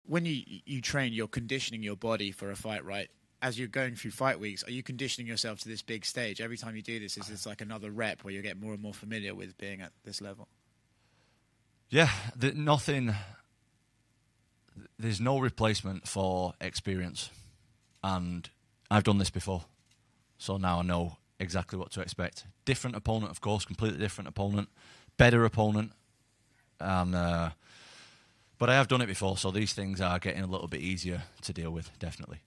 When you train, you're conditioning your body for a fight, right? As you're going through fight weeks, are you conditioning yourself to this big stage? Every time you do this, is this like another rep where you get more and more familiar with being at this level? Yeah, there's no replacement for experience. And I've done this before, so now I know exactly what to expect. Different opponent, of course, completely different opponent, better opponent. And but I have done it before, so these things are getting a little bit easier to deal with, definitely.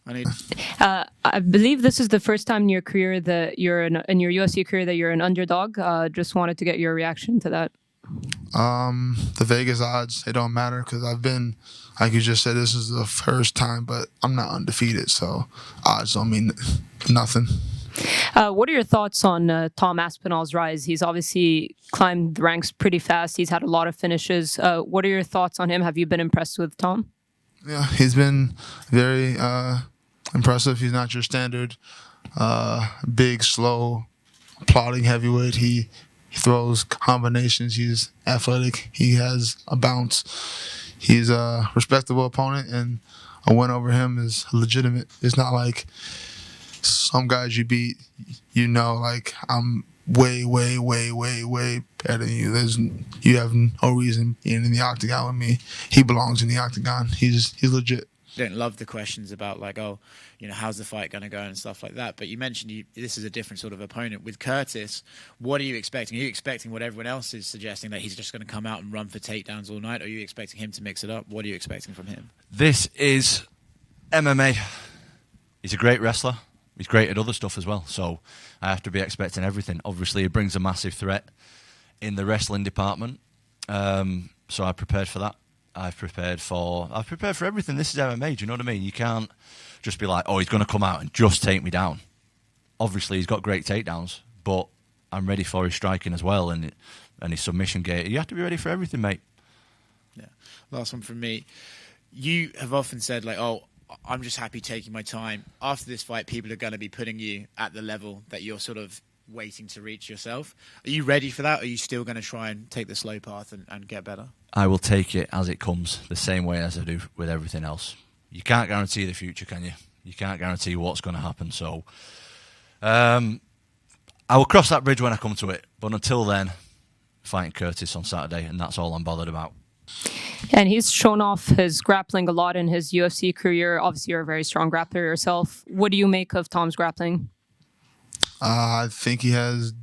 I believe this is the first time in your career that you're in your UFC career that you're an underdog. Just wanted to get your reaction to that. The Vegas odds, they don't matter because I've been, like you just said, this is the first time, but I'm not undefeated, so odds don't mean nothing. What are your thoughts on Tom Aspinall's rise? He's obviously climbed the ranks pretty fast. He's had a lot of finishes. What are your thoughts on him? Have you been impressed with Tom? Yeah, he's been very impressive. He's not your standard big, slow, plodding heavyweight. He throws combinations. He's athletic. He has a bounce. He's a respectable opponent, and a win over him is legitimate. It's not like some guys you beat, like I'm way, way, way, way, way better than you. You have no reason being in the octagon with me. He belongs in the octagon. He's legit. Don't love the questions about like, oh, how's the fight going to go and stuff like that. But you mentioned this is a different sort of opponent. With Curtis, what are you expecting? Are you expecting what everyone else is suggesting, that he's just going to come out and run for takedowns all night? Or are you expecting him to mix it up? What are you expecting from him? This is MMA. He's a great wrestler. He's great at other stuff as well. So I have to be expecting everything. Obviously, he brings a massive threat in the wrestling department. So I prepared for that. I've prepared for everything. This is MMA, do you know what I mean? You can't just be like, oh, he's going to come out and just take me down. Obviously, he's got great takedowns, but I'm ready for his striking as well and his submission gate. You have to be ready for everything, mate. Yeah. Last one from me. You have often said, like, oh, I'm just happy taking my time. After this fight, people are going to be putting you at the level that you're sort of waiting to reach yourself. Are you ready for that? Or are you still going to try and take the slow path and get better? I will take it as it comes, the same way as I do with everything else. You can't guarantee the future, can you? You can't guarantee what's going to happen. So I will cross that bridge when I come to it. But until then, fighting Curtis on Saturday, and that's all I'm bothered about. And he's shown off his grappling a lot in his UFC career. Obviously, you're a very strong grappler yourself. What do you make of Tom's grappling? I think he has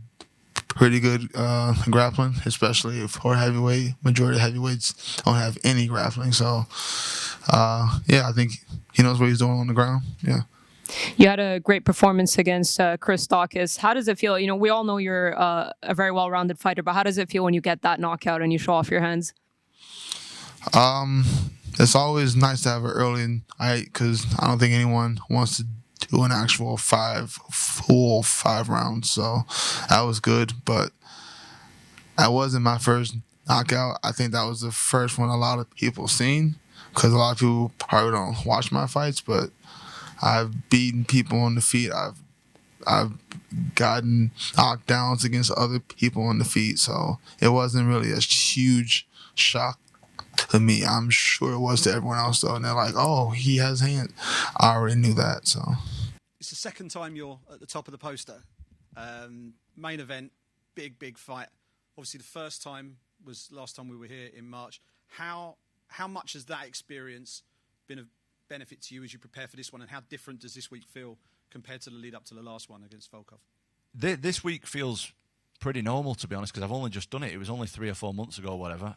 pretty good grappling, especially for heavyweight. Majority of heavyweights don't have any grappling. So, I think he knows what he's doing on the ground. Yeah. You had a great performance against Chris Daukaus. How does it feel? We all know you're a very well-rounded fighter, but how does it feel when you get that knockout and you show off your hands? It's always nice to have it early in because I don't think anyone wants to do an actual full five rounds. So that was good, but that wasn't my first knockout. I think that was the first one a lot of people seen because a lot of people probably don't watch my fights, but I've beaten people on the feet. I've gotten knockdowns against other people on the feet, so it wasn't really a huge shock to me. I'm sure it was to everyone else, though, and they're like, oh, he has hands. I already knew that, so. It's the second time you're at the top of the poster. Main event, big fight. Obviously, the first time was last time we were here in March. How much has that experience been of benefit to you as you prepare for this one, and how different does this week feel compared to the lead up to the last one against Volkov? This week feels pretty normal, to be honest, because I've only just done it. It was only 3 or 4 months ago or whatever.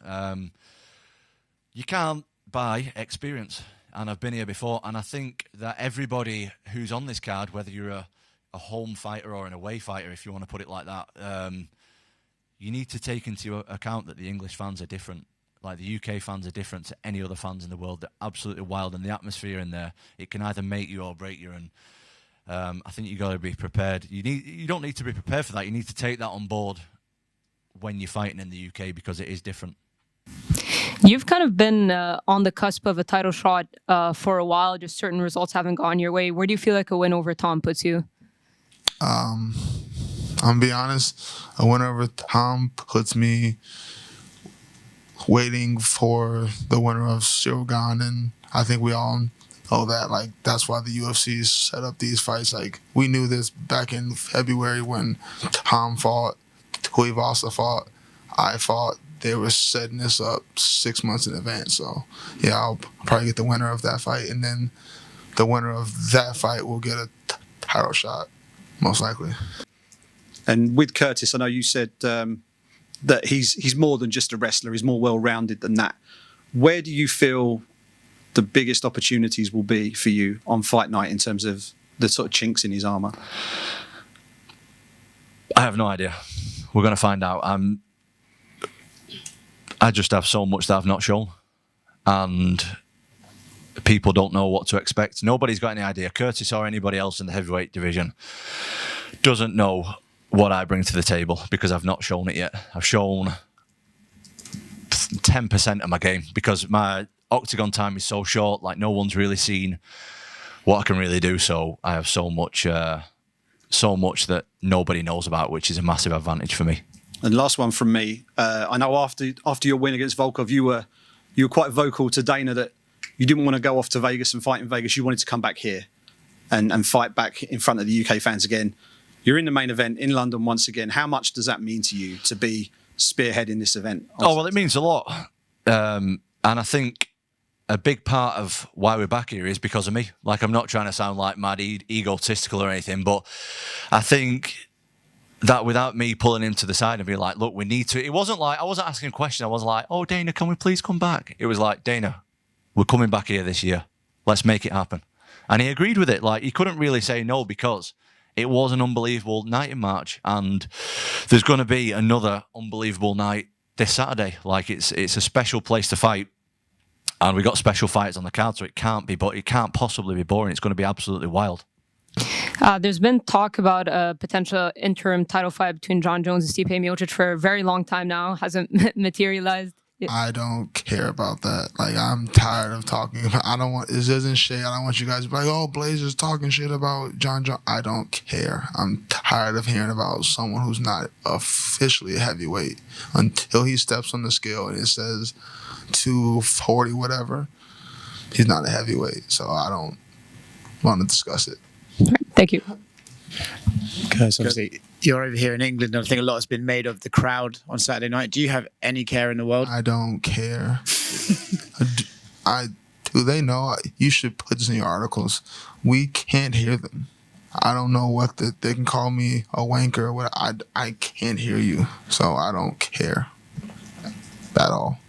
You can't buy experience, and I've been here before, and I think that everybody who's on this card, whether you're a home fighter or an away fighter, if you want to put it like that, you need to take into account that the English fans are different. Like, the UK fans are different to any other fans in the world. They're absolutely wild, and the atmosphere in there, it can either make you or break you, and I think you got to be prepared. You don't need to be prepared for that. You need to take that on board when you're fighting in the UK, because it is different. You've kind of been on the cusp of a title shot for a while. Just certain results haven't gone your way. Where do you feel like a win over Tom puts you? I'm gonna be honest. A win over Tom puts me waiting for the winner of Shogun, and I think we all know that. Like, that's why the UFC set up these fights. Like, we knew this back in February when Tom fought, Tuivasa fought, I fought. They were setting this up 6 months in advance. So, yeah, I'll probably get the winner of that fight, and then the winner of that fight will get a title shot, most likely. And with Curtis, I know you said that he's more than just a wrestler. He's more well-rounded than that. Where do you feel the biggest opportunities will be for you on fight night in terms of the sort of chinks in his armour? I have no idea. We're going to find out. I just have so much that I've not shown. And people don't know what to expect. Nobody's got any idea. Curtis or anybody else in the heavyweight division doesn't know what I bring to the table because I've not shown it yet. I've shown 10% of my game because my octagon time is so short. Like, no one's really seen what I can really do. So I have so much that nobody knows about, which is a massive advantage for me. And last one from me. I know after your win against Volkov, you were quite vocal to Dana that you didn't want to go off to Vegas and fight in Vegas. You wanted to come back here and fight back in front of the UK fans again. You're in the main event in London once again. How much does that mean to you to be spearheading this event? Oh, well, it means a lot. And I think a big part of why we're back here is because of me. Like, I'm not trying to sound like mad egotistical or anything, but I think that without me pulling him to the side and being like, look, we need to... It wasn't like... I wasn't asking a question. I wasn't like, oh, Dana, can we please come back? It was like, Dana, we're coming back here this year. Let's make it happen. And he agreed with it. Like, he couldn't really say no because it was an unbelievable night in March, and there's going to be another unbelievable night this Saturday. Like, it's a special place to fight, and we got special fights on the card, so it can't possibly be boring. It's going to be absolutely wild. There's been talk about a potential interim title fight between Jon Jones and Stipe Miocic for a very long time now. Hasn't materialized. I don't care about that. Like, I'm tired of talking about. I don't want. This isn't shit. I don't want you guys to be like, "Oh, Blaydes is talking shit about Jon Jones." I don't care. I'm tired of hearing about someone who's not officially a heavyweight until he steps on the scale and it says 240 whatever. He's not a heavyweight, so I don't want to discuss it. Thank you. Because obviously you're over here in England, and I think a lot has been made of the crowd on Saturday night. Do you have any care in the world? I don't care. Do they know? You should put this in your articles. We can't hear them. I don't know what they can call me a wanker or what. I can't hear you, so I don't care at all.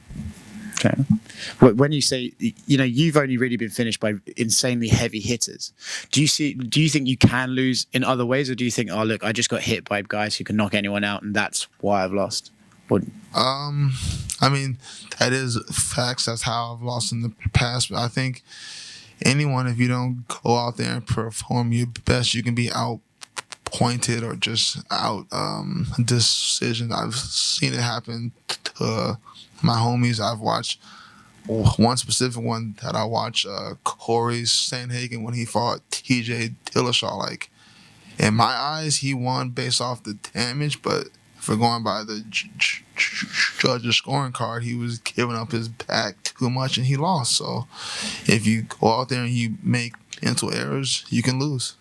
Okay. When you say, you've only really been finished by insanely heavy hitters, do you think you can lose in other ways, or do you think, oh, look, I just got hit by guys who can knock anyone out and that's why I've lost? I mean, that is facts. That's how I've lost in the past. But I think anyone, if you don't go out there and perform your best, you can be outpointed or just out decision. I've seen it happen to my homies. I've watched one specific one that I watched, Corey Sandhagen, when he fought TJ Dillashaw. Like, in my eyes, he won based off the damage, but if we're going by the judge's scoring card, he was giving up his back too much and he lost. So if you go out there and you make mental errors, you can lose.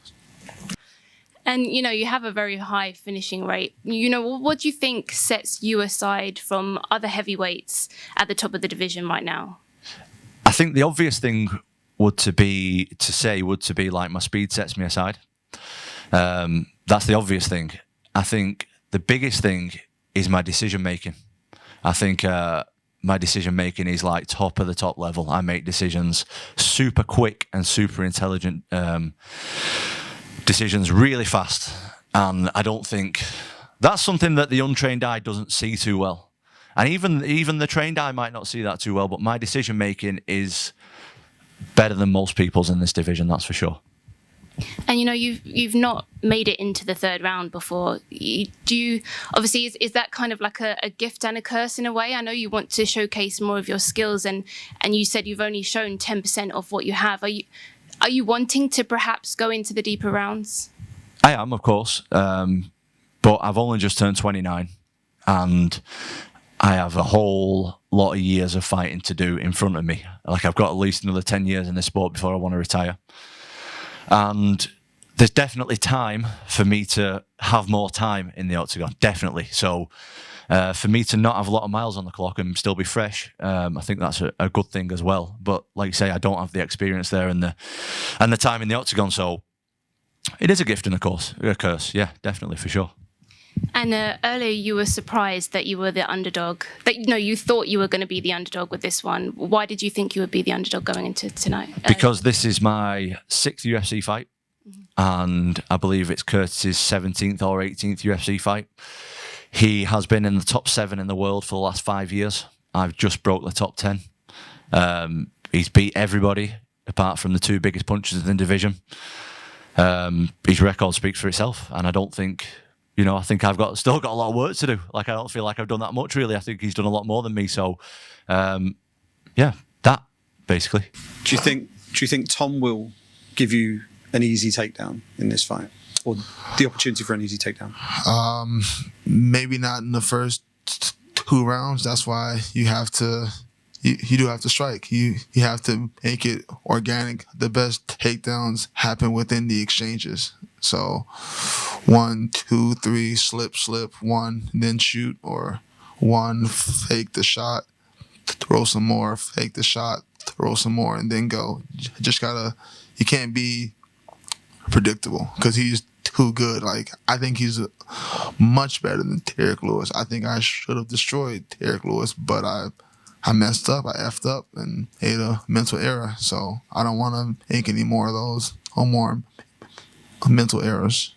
And, you have a very high finishing rate. What do you think sets you aside from other heavyweights at the top of the division right now? I think the obvious thing would be like my speed sets me aside. That's the obvious thing. I think the biggest thing is my decision making. I think my decision making is like top of the top level. I make decisions super quick and super intelligent. Decisions really fast, and I don't think that's something that the untrained eye doesn't see too well, and even the trained eye might not see that too well, but my decision making is better than most people's in this division, that's for sure. And you've not made it into the third round before. Obviously is that kind of like a gift and a curse in a way? I know you want to showcase more of your skills, and you said you've only shown 10% of what you have. Are you wanting to perhaps go into the deeper rounds? I am, of course, but I've only just turned 29, and I have a whole lot of years of fighting to do in front of me. Like, I've got at least another 10 years in this sport before I want to retire. And there's definitely time for me to have more time in the octagon, definitely. So for me to not have a lot of miles on the clock and still be fresh, I think that's a good thing as well. But like you say, I don't have the experience there and the time in the octagon. So it is a gift and a curse. Yeah, definitely, for sure. And earlier you were surprised that you were the underdog. You thought you were going to be the underdog with this one. Why did you think you would be the underdog going into tonight? Because this is my 6th UFC fight. And I believe it's Curtis's 17th or 18th UFC fight. He has been in the top 7 in the world for the last 5 years. I've just broke the top 10. He's beat everybody apart from the 2 biggest punchers in the division. His record speaks for itself, and I don't think, I think I've still got a lot of work to do. Like, I don't feel like I've done that much, really. I think he's done a lot more than me. So, that basically. Do you think Tom will give you an easy takedown in this fight, or the opportunity for an easy takedown? Maybe not in the first 2 rounds. That's why you have to. You do have to strike. You have to make it organic. The best takedowns happen within the exchanges. So 1, 2, 3, slip, 1, then shoot, or 1, fake the shot, throw some more, fake the shot, throw some more, and then go. You can't be predictable because he's too good. Like, I think he's much better than Derek Lewis. I think I should have destroyed Derek Lewis, but I messed up, I effed up, and made a mental error. So I don't want to make any more of those or more mental errors.